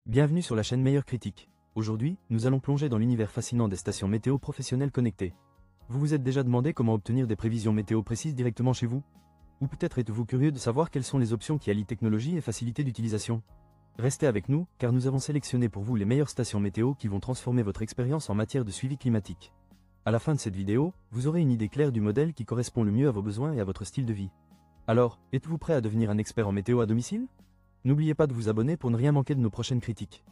Bienvenue sur la chaîne Meilleure Critique. Aujourd'hui, nous allons plonger dans l'univers fascinant des stations météo professionnelles connectées. Vous vous êtes déjà demandé comment obtenir des prévisions météo précises directement chez vous? Ou peut-être êtes-vous curieux de savoir quelles sont les options qui allient technologie et facilité d'utilisation? Restez avec nous, car nous avons sélectionné pour vous les meilleures stations météo qui vont transformer votre expérience en matière de suivi climatique. À la fin de cette vidéo, vous aurez une idée claire du modèle qui correspond le mieux à vos besoins et à votre style de vie. Alors, êtes-vous prêt à devenir un expert en météo à domicile? N'oubliez pas de vous abonner pour ne rien manquer de nos prochaines critiques.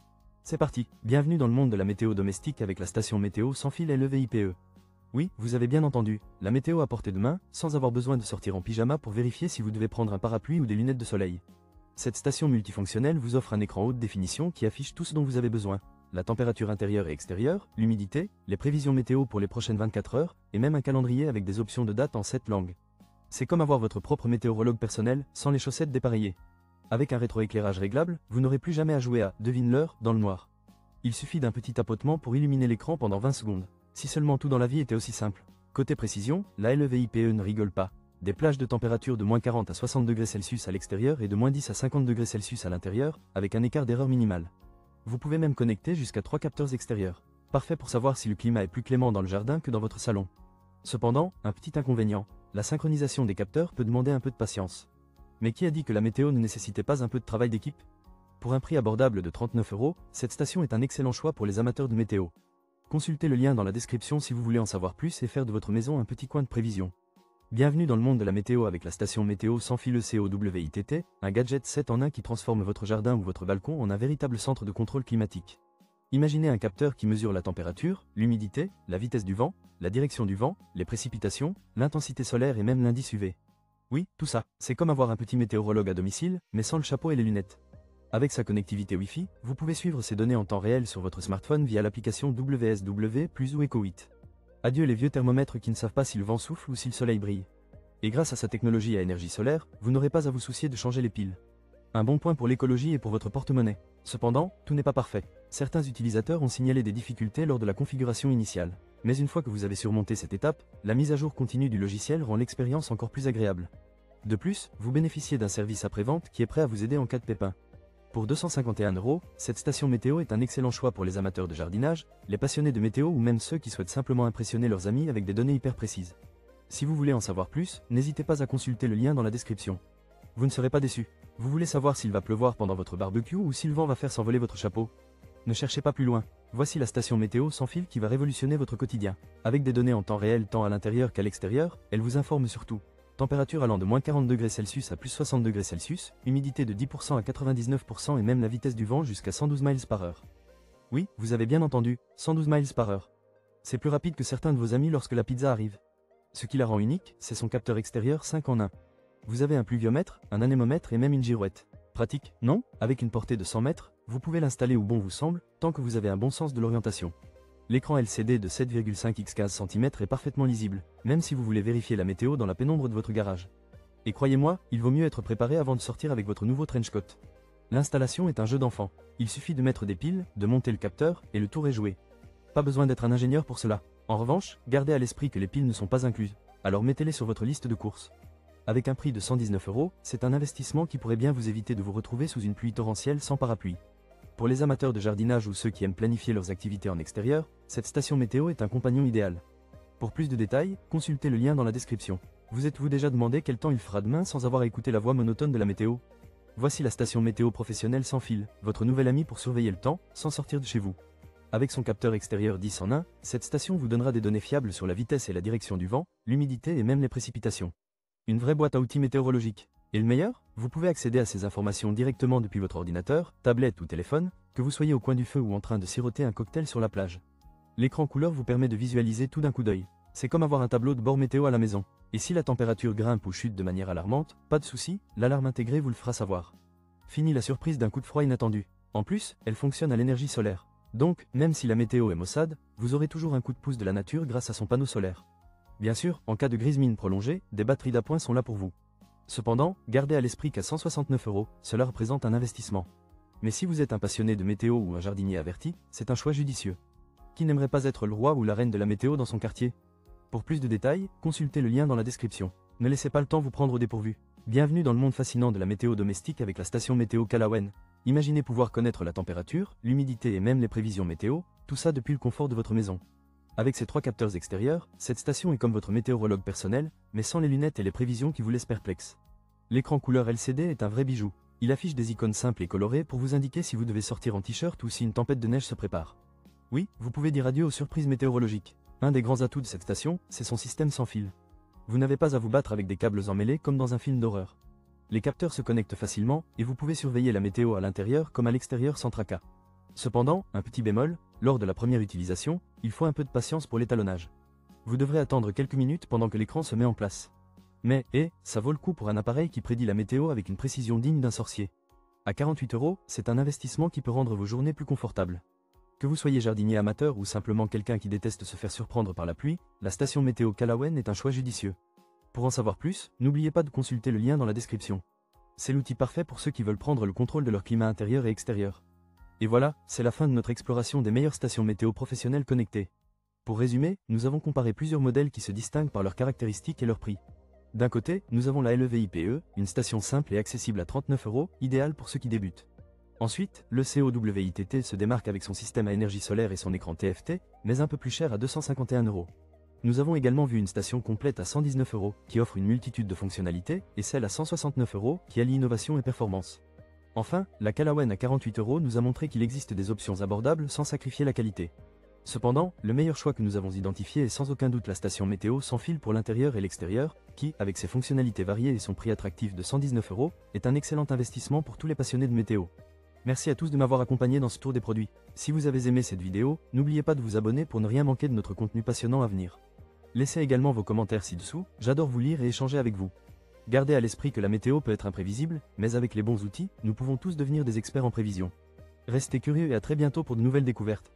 C'est parti, bienvenue dans le monde de la météo domestique avec la station météo sans fil LEVIPE. Oui, vous avez bien entendu, la météo à portée de main, sans avoir besoin de sortir en pyjama pour vérifier si vous devez prendre un parapluie ou des lunettes de soleil. Cette station multifonctionnelle vous offre un écran haute définition qui affiche tout ce dont vous avez besoin. La température intérieure et extérieure, l'humidité, les prévisions météo pour les prochaines 24 heures, et même un calendrier avec des options de date en 7 langues. C'est comme avoir votre propre météorologue personnel, sans les chaussettes dépareillées. Avec un rétroéclairage réglable, vous n'aurez plus jamais à jouer à « devine l'heure » dans le noir. Il suffit d'un petit tapotement pour illuminer l'écran pendant 20 secondes. Si seulement tout dans la vie était aussi simple. Côté précision, la LEVIPE ne rigole pas. Des plages de température de moins 40 à 60 degrés Celsius à l'extérieur et de moins 10 à 50 degrés Celsius à l'intérieur, avec un écart d'erreur minimal. Vous pouvez même connecter jusqu'à 3 capteurs extérieurs. Parfait pour savoir si le climat est plus clément dans le jardin que dans votre salon. Cependant, un petit inconvénient, la synchronisation des capteurs peut demander un peu de patience. Mais qui a dit que la météo ne nécessitait pas un peu de travail d'équipe? Pour un prix abordable de 39 €, cette station est un excellent choix pour les amateurs de météo. Consultez le lien dans la description si vous voulez en savoir plus et faire de votre maison un petit coin de prévision. Bienvenue dans le monde de la météo avec la station météo sans fil COWITT, un gadget 7 en 1 qui transforme votre jardin ou votre balcon en un véritable centre de contrôle climatique. Imaginez un capteur qui mesure la température, l'humidité, la vitesse du vent, la direction du vent, les précipitations, l'intensité solaire et même l'indice UV. Oui, tout ça, c'est comme avoir un petit météorologue à domicile, mais sans le chapeau et les lunettes. Avec sa connectivité Wi-Fi, vous pouvez suivre ces données en temps réel sur votre smartphone via l'application WSW+ ou EcoWit. Adieu les vieux thermomètres qui ne savent pas si le vent souffle ou si le soleil brille. Et grâce à sa technologie à énergie solaire, vous n'aurez pas à vous soucier de changer les piles. Un bon point pour l'écologie et pour votre porte-monnaie. Cependant, tout n'est pas parfait. Certains utilisateurs ont signalé des difficultés lors de la configuration initiale. Mais une fois que vous avez surmonté cette étape, la mise à jour continue du logiciel rend l'expérience encore plus agréable. De plus, vous bénéficiez d'un service après-vente qui est prêt à vous aider en cas de pépin. Pour 251 €, cette station météo est un excellent choix pour les amateurs de jardinage, les passionnés de météo ou même ceux qui souhaitent simplement impressionner leurs amis avec des données hyper précises. Si vous voulez en savoir plus, n'hésitez pas à consulter le lien dans la description. Vous ne serez pas déçus. Vous voulez savoir s'il va pleuvoir pendant votre barbecue ou si le vent va faire s'envoler votre chapeau? Ne cherchez pas plus loin. Voici la station météo sans fil qui va révolutionner votre quotidien. Avec des données en temps réel tant à l'intérieur qu'à l'extérieur, elle vous informe sur tout. Température allant de moins 40 degrés Celsius à plus 60 degrés Celsius, humidité de 10% à 99% et même la vitesse du vent jusqu'à 112 miles par heure. Oui, vous avez bien entendu, 112 miles par heure. C'est plus rapide que certains de vos amis lorsque la pizza arrive. Ce qui la rend unique, c'est son capteur extérieur 5 en 1. Vous avez un pluviomètre, un anémomètre et même une girouette. Pratique, non? Avec une portée de 100 mètres, vous pouvez l'installer où bon vous semble, tant que vous avez un bon sens de l'orientation. L'écran LCD de 7,5 x 15 cm est parfaitement lisible, même si vous voulez vérifier la météo dans la pénombre de votre garage. Et croyez-moi, il vaut mieux être préparé avant de sortir avec votre nouveau trench coat. L'installation est un jeu d'enfant. Il suffit de mettre des piles, de monter le capteur, et le tour est joué. Pas besoin d'être un ingénieur pour cela. En revanche, gardez à l'esprit que les piles ne sont pas incluses, alors mettez-les sur votre liste de courses. Avec un prix de 119 €, c'est un investissement qui pourrait bien vous éviter de vous retrouver sous une pluie torrentielle sans parapluie. Pour les amateurs de jardinage ou ceux qui aiment planifier leurs activités en extérieur, cette station météo est un compagnon idéal. Pour plus de détails, consultez le lien dans la description. Vous êtes-vous déjà demandé quel temps il fera demain sans avoir à écouter la voix monotone de la météo? Voici la station météo professionnelle sans fil, votre nouvel ami pour surveiller le temps, sans sortir de chez vous. Avec son capteur extérieur 10 en 1, cette station vous donnera des données fiables sur la vitesse et la direction du vent, l'humidité et même les précipitations. Une vraie boîte à outils météorologique. Et le meilleur, vous pouvez accéder à ces informations directement depuis votre ordinateur, tablette ou téléphone, que vous soyez au coin du feu ou en train de siroter un cocktail sur la plage. L'écran couleur vous permet de visualiser tout d'un coup d'œil. C'est comme avoir un tableau de bord météo à la maison. Et si la température grimpe ou chute de manière alarmante, pas de souci, l'alarme intégrée vous le fera savoir. Fini la surprise d'un coup de froid inattendu. En plus, elle fonctionne à l'énergie solaire. Donc, même si la météo est maussade, vous aurez toujours un coup de pouce de la nature grâce à son panneau solaire. Bien sûr, en cas de grise mine prolongée, des batteries d'appoint sont là pour vous. Cependant, gardez à l'esprit qu'à 169 €, cela représente un investissement. Mais si vous êtes un passionné de météo ou un jardinier averti, c'est un choix judicieux. Qui n'aimerait pas être le roi ou la reine de la météo dans son quartier? Pour plus de détails, consultez le lien dans la description. Ne laissez pas le temps vous prendre au dépourvu. Bienvenue dans le monde fascinant de la météo domestique avec la station météo Calawen. Imaginez pouvoir connaître la température, l'humidité et même les prévisions météo, tout ça depuis le confort de votre maison. Avec ses 3 capteurs extérieurs, cette station est comme votre météorologue personnel, mais sans les lunettes et les prévisions qui vous laissent perplexe. L'écran couleur LCD est un vrai bijou. Il affiche des icônes simples et colorées pour vous indiquer si vous devez sortir en t-shirt ou si une tempête de neige se prépare. Oui, vous pouvez dire adieu aux surprises météorologiques. Un des grands atouts de cette station, c'est son système sans fil. Vous n'avez pas à vous battre avec des câbles emmêlés comme dans un film d'horreur. Les capteurs se connectent facilement et vous pouvez surveiller la météo à l'intérieur comme à l'extérieur sans tracas. Cependant, un petit bémol, lors de la première utilisation, il faut un peu de patience pour l'étalonnage. Vous devrez attendre quelques minutes pendant que l'écran se met en place. Mais, ça vaut le coup pour un appareil qui prédit la météo avec une précision digne d'un sorcier. À 48 €, c'est un investissement qui peut rendre vos journées plus confortables. Que vous soyez jardinier amateur ou simplement quelqu'un qui déteste se faire surprendre par la pluie, la station météo Calawen est un choix judicieux. Pour en savoir plus, n'oubliez pas de consulter le lien dans la description. C'est l'outil parfait pour ceux qui veulent prendre le contrôle de leur climat intérieur et extérieur. Et voilà, c'est la fin de notre exploration des meilleures stations météo professionnelles connectées. Pour résumer, nous avons comparé plusieurs modèles qui se distinguent par leurs caractéristiques et leur prix. D'un côté, nous avons la LEVIPE, une station simple et accessible à 39 €, idéale pour ceux qui débutent. Ensuite, le COWITT se démarque avec son système à énergie solaire et son écran TFT, mais un peu plus cher à 251 €. Nous avons également vu une station complète à 119 €, qui offre une multitude de fonctionnalités, et celle à 169 €, qui allie innovation et performance. Enfin, la Calawen à 48 € nous a montré qu'il existe des options abordables sans sacrifier la qualité. Cependant, le meilleur choix que nous avons identifié est sans aucun doute la station météo sans fil pour l'intérieur et l'extérieur, qui, avec ses fonctionnalités variées et son prix attractif de 119 €, est un excellent investissement pour tous les passionnés de météo. Merci à tous de m'avoir accompagné dans ce tour des produits. Si vous avez aimé cette vidéo, n'oubliez pas de vous abonner pour ne rien manquer de notre contenu passionnant à venir. Laissez également vos commentaires ci-dessous, j'adore vous lire et échanger avec vous. Gardez à l'esprit que la météo peut être imprévisible, mais avec les bons outils, nous pouvons tous devenir des experts en prévision. Restez curieux et à très bientôt pour de nouvelles découvertes.